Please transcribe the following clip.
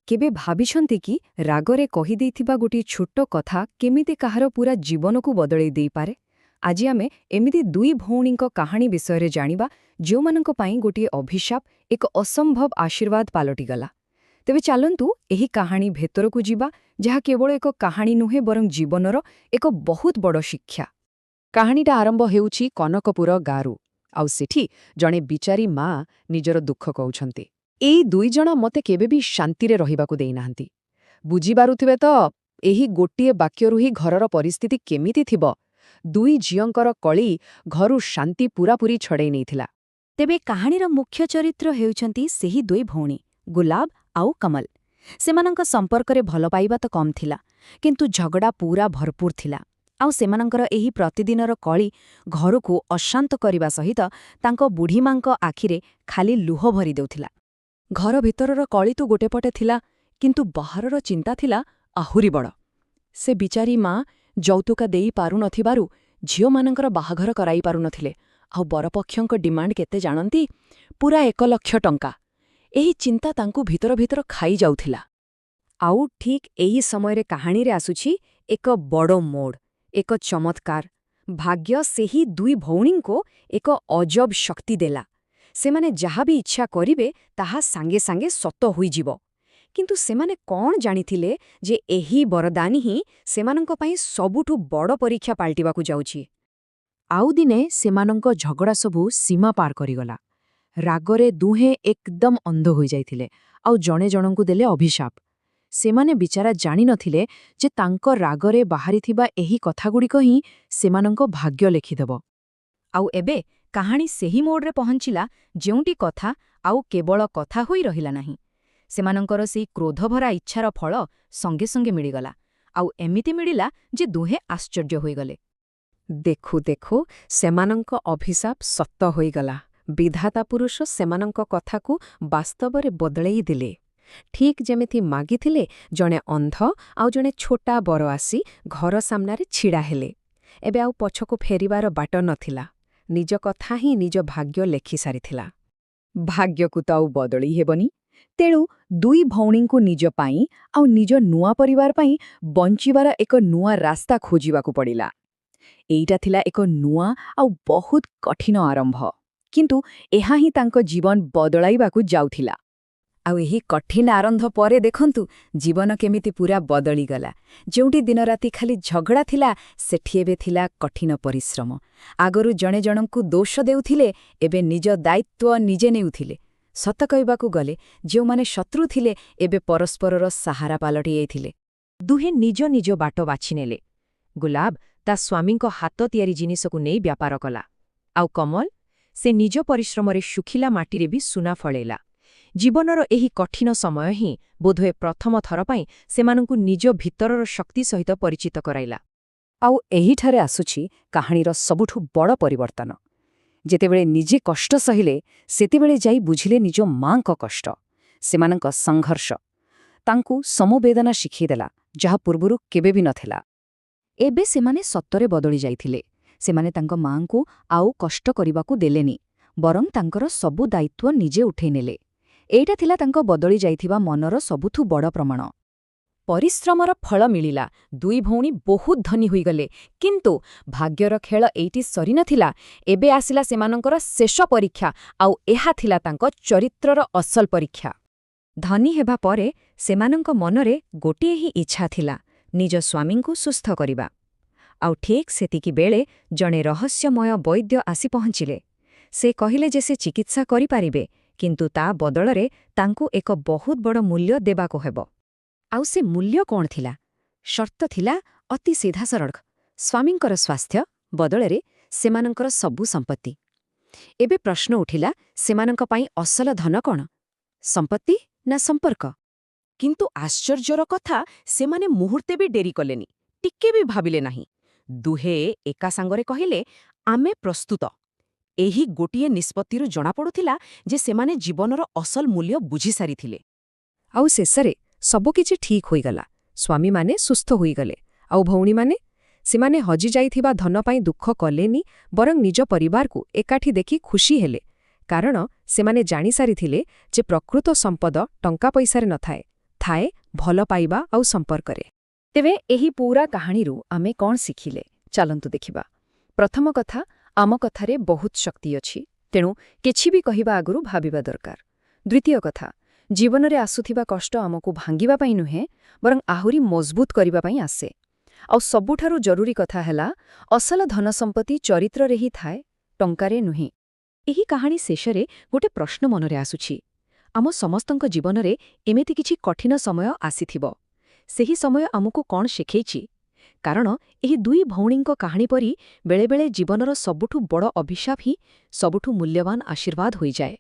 केबे भाबिछन्ति कि रागरे कहि देइथिबा गोटे छोट कथा केमिति काहार पूरा जीवनकु बदळै देई पारे। आज आमे एमिति दुई भौणींको कहानी विषय जानिबा जोमानंको पाई गोटे अभिशाप एक असंभव आशीर्वाद पालटिगला। तेबे चालंतु एही कहानी भेतरकु जिबा जहा केवल एक कहानी नुहे बरं जीवनर एक बहुत बड़ शिक्षा। कहानीटा आरंभ हेउछि कनकपुर गारू आउ सेठी जणे बिचारी मा निजर दुख कहउछन्ति। एई दुई जण मते केबे भी शांति रे रहिबाकु देई नाहंती। बुझी पारुथिबे तो एही गोटिए वाक्यरु ही घरर परिस्थिति केमिति थिबो। दुई झियंकर कଳି घरु शांति पूरापूरी छड़ै नैथिला। तेबे कहानीर मुख्य चरित्र हेउछन्ति सेही दुई भौणी गुलाब आउ कमल। सेमानंक संपर्करे भल पाइबा तो कम थिला, किंतु झगड़ा पूरा भरपूर थिला। आउ सेमानंकर एही प्रतिदिनर कଳି घरकु अशांत करिबा सहित तांको बुढ़ीमांक आखिरे खाली लुह भरी देउथिला। घर भितरर कଳି तो गोटे पटे थिला, किंतु बाहरर चिंता थिला आहुरी बड़। से बिचारी मां जौतुका देई पारु नथिबारु झिओमानंकर बाहाघर कराई पारु नथिले। आउ बरपक्षंक डिमांड केते जानंती? पूरा 1 लाख टंका। एही चिंता तांकु भितर भितर खाई जाउथिला। आउ ठीक एही समय रे कहानी रे आसुछि एक बड़ो मोड़, एक चमत्कार। भाग्य सेही दुई भौणींको एक अजब शक्ति देला। सेमाने जहा भी इच्छा करिवे ताहा सांगे सांगे सत होई जिवो। किंतु सेमाने कौन जानिथिले जे एही वरदानी ही सेमानंको पाई सबुठु बड़ परीक्षा पाल्टिबाकु जाउछि। आउ दिने सेमानंको झगड़ा सबु सीमा पार करिगला। रागरे दुहे एकदम अंध होई जाइथिले आउ जणे जणंकु देले अभिशाप। सेमाने बिचारा जानि नथिले जे तांको रागरे बाहारिथिबा एही कथागुड़िक ही सेमानंको भाग्य लेखिदेबो। आउ एबे कहानी सेही मोड़रे पहुंचिला जेउंटी कथा आउ केवल कथा होई रहिला नाही। सेमानंकर सेई क्रोधभरा इच्छार फल संगे संगे मिलिगला। आउ एमिति मिलिला जे दुहे आश्चर्य होइगले। देखु देखु सेमानंको अभिशाप सत्य होइगला। विधाता पुरुष सेमानंको कथाकु वास्तवरे बदळेई दिले। ठीक जेमिति मागिथिले जणे अंध आउ जणे छोटा बर आसी घर सामनारे छिड़ा हेले। एबे आउ पछकु फेरिबार बाट नथिला। निज कथा ही निज भाग्य लेखि सारिथिला। भाग्यकु त आउ बदळी हेबनी। तेणु दुई भौणींकु निज पाई आउ निज नुआ परिवार पाई बंचिबार एक नुआ रास्ता खोजिबाकु पड़िला। एइटा थिला एक नुआ आउ बहुत कठिन आरंभ, किंतु एहा ही तांको जीवन बदलाइबाकु जाउथिला। आउ एही कठिन आरंभ परे देखंतु जीवन केमिति पूरा बदली गला। जोंटी दिन राति खाली झगड़ा थिला सेठी एबे थिला कठिन परिश्रम। आगरु जणे जणंकु दोष देउथिले एबे निज दायित्व निजे नेउथिले। सत कहबाकु गले जो माने शत्रु थिले एबे परस्परर सहारा पालटी आइथिले। दुहे निज निज बाट बाछिनेले। गुलाब ता स्वामींको हाथ तियारी जिनिसकु नेई व्यापार कला। आउ कमल से निज परिश्रमरे सुखिला माटीरे भी सुना फळेला। जीवनर एही कठिन समय ही बोधवे प्रथम थर पाई सेमानंकु निज भितरर शक्ति सहित परिचित कराइला। आउ एहिठारे आसुछि कहानीर सबुठु बड़ परिवर्तन। जेतेबेले निजे कष्ट सहिले सेतेबेले जाई बुझिले निज मांको कष्ट, सेमानंक संघर्ष तांकु समवेदना शिखिदेला जहा पूर्वरु केबे भी नथिला। एबे सेमाने सत्तरे बदली जाइथिले। सेमाने तांको मांको आउ कष्ट करिबाकु देलेनी, बरं तांकर सबु दायित्व निजे उठै नेले। एइटा थिला तांको बदली जाइथिबा मनर सबुठु बड़ प्रमाण। परिश्रमर फल मिलिला। दुई भौणी बहुत धनी होइगले, किंतु भाग्यर खेल एइटी सरी नथिला। एबे आसिला सेमानंकर शेष परीक्षा, आउ एहा थिला तांको चरित्रर असल परीक्षा। धनी हेबा परे सेमानंक मनरे गोटिए ही इच्छा थिला, निज स्वामींकु सुस्थ करिबा। आउ ठीक सेतिकी बेले जणे रहस्यमय वैद्य आसी पहुंचिले। से कहिले जे से चिकित्सा करि पारिबे, किंतु ता बदलरे तांकु एक बहुत बड़ मूल्य देबाको हेबो। आउ से मूल्य कौन थिला? शर्त थिला अति सीधा सरल, स्वामींकर स्वास्थ्य बदलरे सेमानंकर सबु संपत्ति। एबे प्रश्न उठिला, सेमानंक पाई असल धन कौन, संपत्ति ना संपर्क? किंतु आश्चर्यर कथा सेमाने मुहूर्ते भी डेरी कलेनी, टिके भी भाबिले नाही। दुहे एका सांगरे कहिले आमे प्रस्तुत। एही गोटिए निष्पत्तिरु जणा पडुथिला जे सेमाने जीवनर असल मूल्य बुझी सारिथिले। आउ शेषरे सबु किछि ठीक होइगला। स्वामी माने सुस्थ होइगले। आउ भौणी माने सेमाने हजि जाइथिबा धन पाई दुख कलेनी, बरं निज परिवारकु एकाठी देखि खुशी हेले। कारण सेमाने जानि सारिथिले जे प्रकृत संपद टंका पैसारे नथाए, ଥାଏ ଭଲ ପାଇବା ଆଉ ସମ୍ପର୍କରେ। ତେବେ ଏହି ପୂରା କାହାଣୀରୁ ଆମେ କ'ଣ ଶିଖିଲେ ଚାଲନ୍ତୁ ଦେଖିବା। ପ୍ରଥମ କଥା, ଆମ କଥାରେ ବହୁତ ଶକ୍ତି ଅଛି, ତେଣୁ କିଛି ବି କହିବା ଆଗରୁ ଭାବିବା ଦରକାର। ଦ୍ୱିତୀୟ କଥା, ଜୀବନରେ ଆସୁଥିବା କଷ୍ଟ ଆମକୁ ଭାଙ୍ଗିବା ପାଇଁ ନୁହେଁ, ବରଂ ଆହୁରି ମଜବୁତ କରିବା ପାଇଁ ଆସେ। ଆଉ ସବୁଠାରୁ ଜରୁରୀ କଥା ହେଲା, ଅସଲ ଧନସମ୍ପତ୍ତି ଚରିତ୍ରରେ ହିଁ ଥାଏ, ଟଙ୍କାରେ ନୁହେଁ। ଏହି କାହାଣୀ ଶେଷରେ ଗୋଟେ ପ୍ରଶ୍ନ ମନରେ ଆସୁଛି। ଆମ ସମସ୍ତଙ୍କ ଜୀବନରେ ଏମିତି କିଛି କଠିନ ସମୟ ଆସିଥିବ। ସେହି ସମୟ ଆମକୁ କ'ଣ ଶିଖେଇଛି? କାରଣ ଏହି ଦୁଇ ଭଉଣୀଙ୍କ କାହାଣୀ ପରି ବେଳେବେଳେ ଜୀବନର ସବୁଠୁ ବଡ଼ ଅଭିଶାପ ହିଁ ସବୁଠୁ ମୂଲ୍ୟବାନ ଆଶୀର୍ବାଦ ହୋଇଯାଏ।